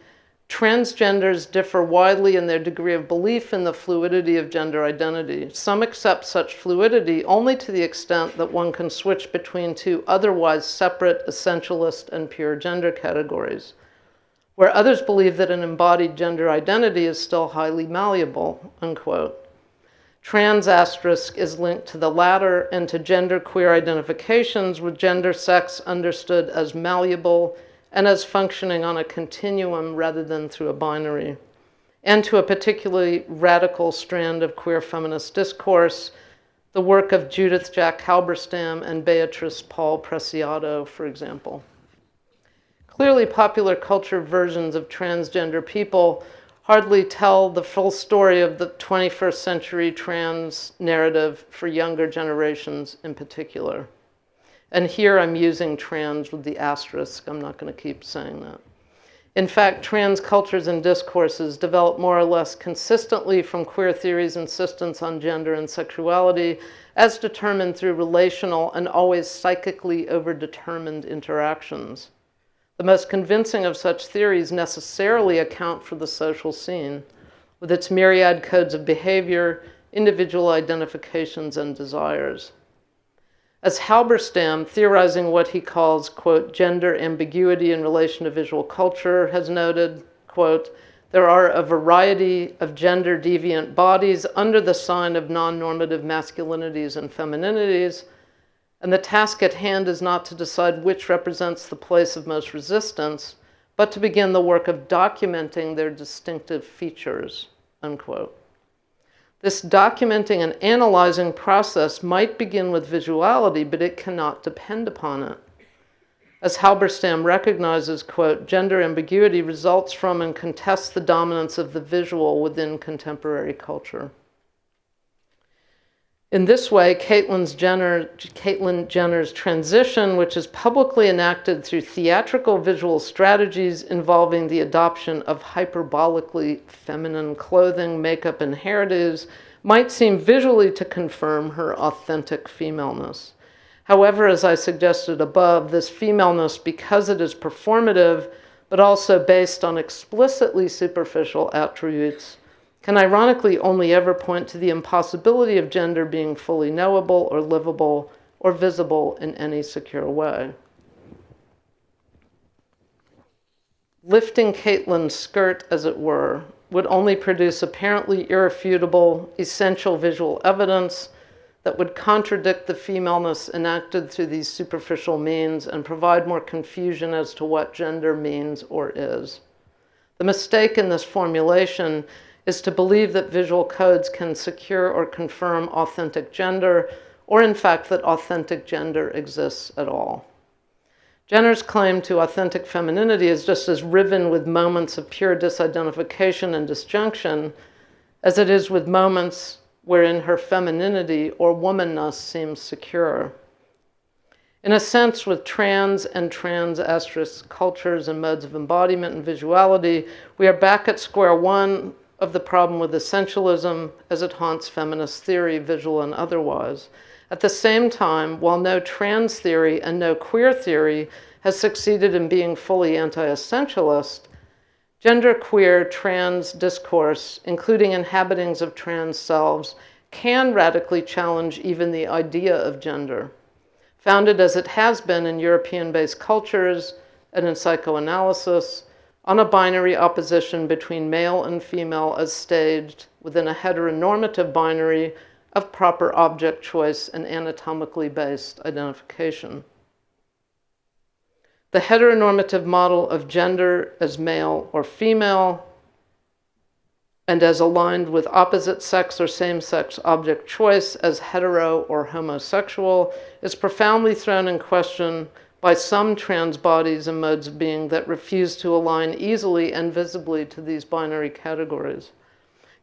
transgenders differ widely in their degree of belief in the fluidity of gender identity. Some accept such fluidity only to the extent that one can switch between two otherwise separate essentialist and pure gender categories, where others believe that an embodied gender identity is still highly malleable, unquote. Trans asterisk is linked to the latter and to genderqueer identifications with gender sex understood as malleable and as functioning on a continuum rather than through a binary, and to a particularly radical strand of queer feminist discourse, the work of Judith Jack Halberstam and Beatrice Paul Preciado, for example. Clearly, popular culture versions of transgender people hardly tell the full story of the 21st century trans narrative for younger generations in particular. And here I'm using trans with the asterisk. I'm not going to keep saying that. In fact, trans cultures and discourses develop more or less consistently from queer theory's insistence on gender and sexuality as determined through relational and always psychically overdetermined interactions. The most convincing of such theories necessarily account for the social scene, with its myriad codes of behavior, individual identifications, and desires. As Halberstam, theorizing what he calls, quote, gender ambiguity in relation to visual culture, has noted, quote, there are a variety of gender deviant bodies under the sign of non-normative masculinities and femininities, and the task at hand is not to decide which represents the place of most resistance, but to begin the work of documenting their distinctive features, unquote. This documenting and analyzing process might begin with visuality, but it cannot depend upon it. As Halberstam recognizes, quote, gender ambiguity results from and contests the dominance of the visual within contemporary culture. In this way, Caitlyn Jenner's transition, which is publicly enacted through theatrical visual strategies involving the adoption of hyperbolically feminine clothing, makeup, and hairdos, might seem visually to confirm her authentic femaleness. However, as I suggested above, this femaleness, because it is performative, but also based on explicitly superficial attributes, can ironically only ever point to the impossibility of gender being fully knowable or livable or visible in any secure way. Lifting Caitlyn's skirt, as it were, would only produce apparently irrefutable, essential visual evidence that would contradict the femaleness enacted through these superficial means and provide more confusion as to what gender means or is. The mistake in this formulation is to believe that visual codes can secure or confirm authentic gender, or in fact that authentic gender exists at all. Jenner's claim to authentic femininity is just as riven with moments of pure disidentification and disjunction as it is with moments wherein her femininity or womanness seems secure. In a sense, with trans and trans asterisk cultures and modes of embodiment and visuality, we are back at square one of the problem with essentialism as it haunts feminist theory, visual and otherwise. At the same time, while no trans theory and no queer theory has succeeded in being fully anti-essentialist, genderqueer trans discourse, including inhabitings of trans selves, can radically challenge even the idea of gender. Founded as it has been in European-based cultures and in psychoanalysis, on a binary opposition between male and female as staged within a heteronormative binary of proper object choice and anatomically based identification. The heteronormative model of gender as male or female and as aligned with opposite sex or same-sex object choice as hetero or homosexual is profoundly thrown in question by some trans bodies and modes of being that refuse to align easily and visibly to these binary categories.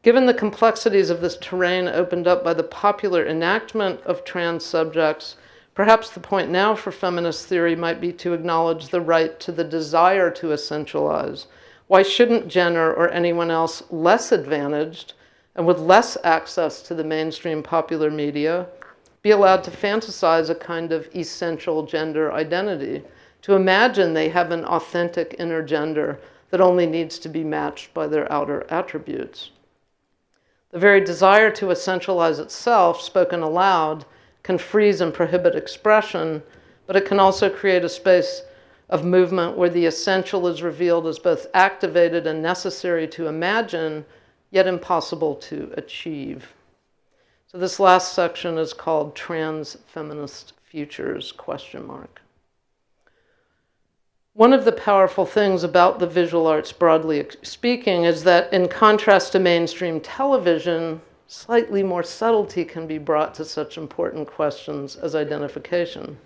Given the complexities of this terrain opened up by the popular enactment of trans subjects, perhaps the point now for feminist theory might be to acknowledge the right to the desire to essentialize. Why shouldn't Jenner or anyone else less advantaged and with less access to the mainstream popular media be allowed to fantasize a kind of essential gender identity, to imagine they have an authentic inner gender that only needs to be matched by their outer attributes? The very desire to essentialize itself, spoken aloud, can freeze and prohibit expression, but it can also create a space of movement where the essential is revealed as both activated and necessary to imagine, yet impossible to achieve. So this last section is called Trans Feminist Futures, ? One of the powerful things about the visual arts, broadly speaking, is that in contrast to mainstream television, slightly more subtlety can be brought to such important questions as identification.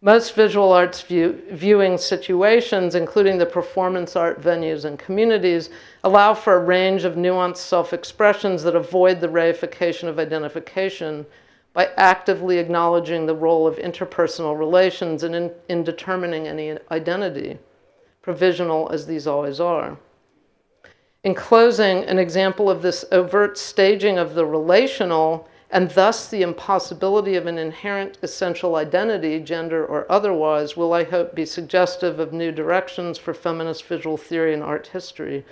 Most visual arts viewing situations, including the performance art venues and communities, allow for a range of nuanced self-expressions that avoid the reification of identification by actively acknowledging the role of interpersonal relations in determining any identity, provisional as these always are. In closing, an example of this overt staging of the relational and thus the impossibility of an inherent essential identity, gender or otherwise, will, I hope, be suggestive of new directions for feminist visual theory and art history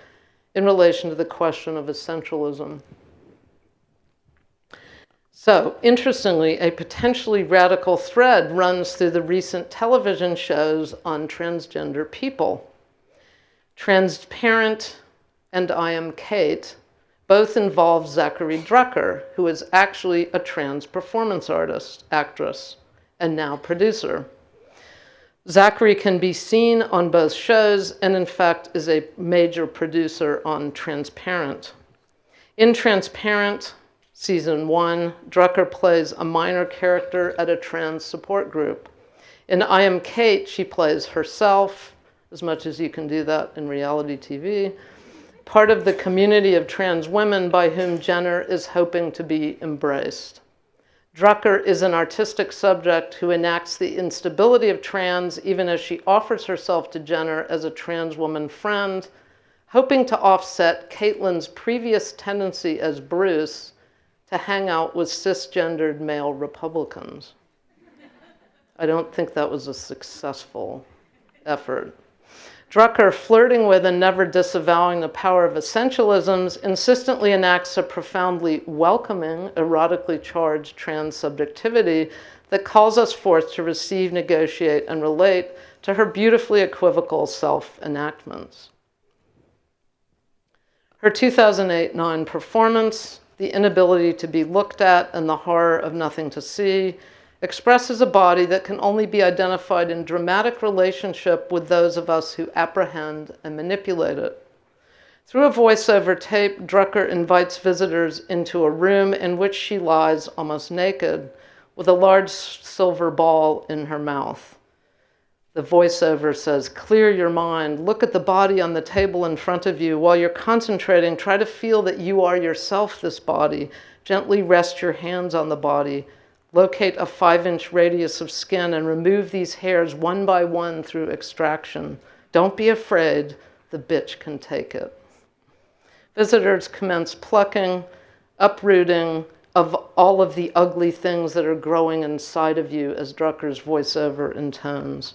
in relation to the question of essentialism. So, interestingly, a potentially radical thread runs through the recent television shows on transgender people. Transparent and I Am Kate both involve Zachary Drucker, who is actually a trans performance artist, actress, and now producer. Zachary can be seen on both shows and in fact is a major producer on Transparent. In Transparent, Season 1, Drucker plays a minor character at a trans support group. In I Am Kate, she plays herself, as much as you can do that in reality TV, part of the community of trans women by whom Jenner is hoping to be embraced. Drucker is an artistic subject who enacts the instability of trans even as she offers herself to Jenner as a trans woman friend, hoping to offset Caitlin's previous tendency as Bruce to hang out with cisgendered male Republicans. I don't think that was a successful effort. Drucker, flirting with and never disavowing the power of essentialisms, insistently enacts a profoundly welcoming, erotically charged trans subjectivity that calls us forth to receive, negotiate, and relate to her beautifully equivocal self-enactments. Her 2008-9 performance, The Inability to Be Looked At and the Horror of Nothing to See, expresses a body that can only be identified in dramatic relationship with those of us who apprehend and manipulate it. Through a voiceover tape, Drucker invites visitors into a room in which she lies almost naked, with a large silver ball in her mouth. The voiceover says, "Clear your mind, look at the body on the table in front of you. While you're concentrating, try to feel that you are yourself this body. Gently rest your hands on the body. Locate a 5-inch radius of skin and remove these hairs one by one through extraction. Don't be afraid, the bitch can take it." Visitors commence plucking, uprooting of all of the ugly things that are growing inside of you as Drucker's voiceover intones.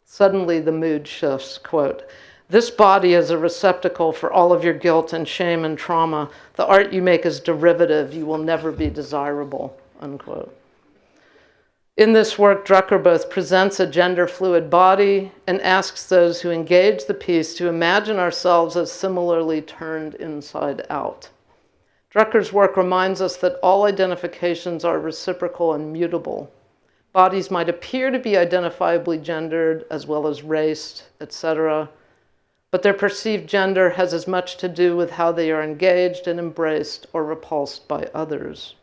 Suddenly the mood shifts, quote, "This body is a receptacle for all of your guilt and shame and trauma. The art you make is derivative. You will never be desirable," unquote. In this work, Drucker both presents a gender-fluid body and asks those who engage the piece to imagine ourselves as similarly turned inside out. Drucker's work reminds us that all identifications are reciprocal and mutable. Bodies might appear to be identifiably gendered as well as raced, etc., but their perceived gender has as much to do with how they are engaged and embraced or repulsed by others.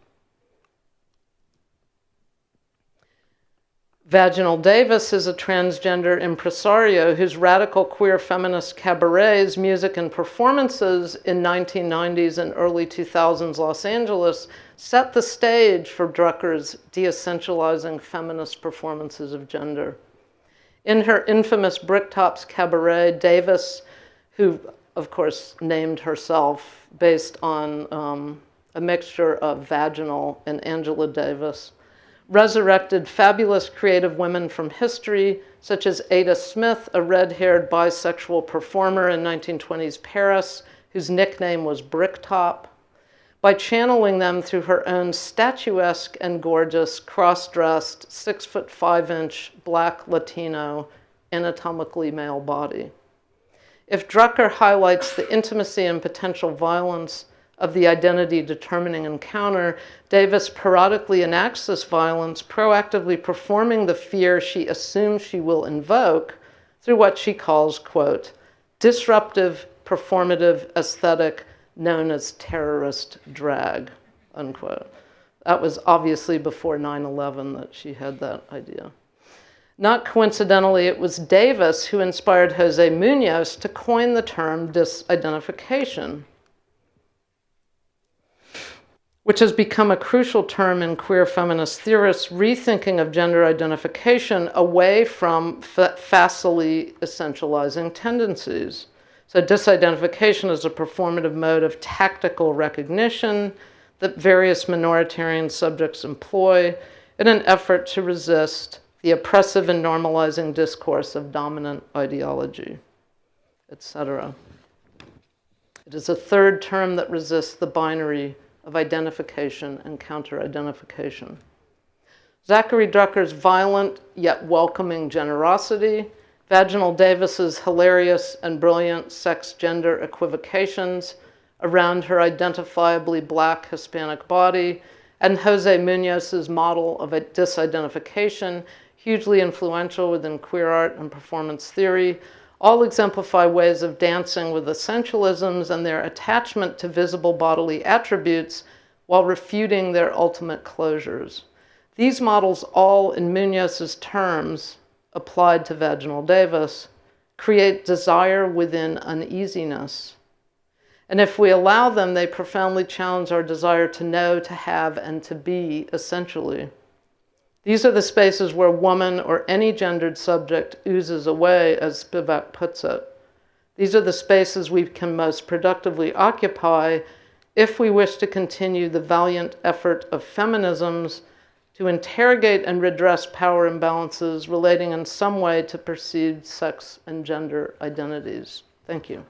Vaginal Davis is a transgender impresario whose radical queer feminist cabarets, music, and performances in 1990s and early 2000s Los Angeles set the stage for Drucker's de-essentializing feminist performances of gender. In her infamous Bricktops cabaret, Davis, who of course named herself based on a mixture of Vaginal and Angela Davis, resurrected fabulous creative women from history, such as Ada Smith, a red-haired bisexual performer in 1920s Paris, whose nickname was Bricktop, by channeling them through her own statuesque and gorgeous, cross-dressed, 6'5" Black Latino, anatomically male body. If Drucker highlights the intimacy and potential violence of the identity-determining encounter, Davis parodically enacts this violence, proactively performing the fear she assumes she will invoke through what she calls, quote, disruptive, performative aesthetic known as terrorist drag, unquote. That was obviously before 9/11 that she had that idea. Not coincidentally, it was Davis who inspired Jose Munoz to coin the term disidentification, which has become a crucial term in queer feminist theorists' rethinking of gender identification away from facilely essentializing tendencies. So disidentification is a performative mode of tactical recognition that various minoritarian subjects employ in an effort to resist the oppressive and normalizing discourse of dominant ideology, etc. It is a third term that resists the binary of identification and counter-identification. Zachary Drucker's violent yet welcoming generosity, Vaginal Davis's hilarious and brilliant sex-gender equivocations around her identifiably Black Hispanic body, and Jose Munoz's model of a disidentification, hugely influential within queer art and performance theory, all exemplify ways of dancing with essentialisms and their attachment to visible bodily attributes while refuting their ultimate closures. These models, all in Munoz's terms, applied to Vaginal Davis, create desire within uneasiness. And if we allow them, they profoundly challenge our desire to know, to have, and to be, essentially. These are the spaces where woman or any gendered subject oozes away, as Spivak puts it. These are the spaces we can most productively occupy if we wish to continue the valiant effort of feminisms to interrogate and redress power imbalances relating in some way to perceived sex and gender identities. Thank you.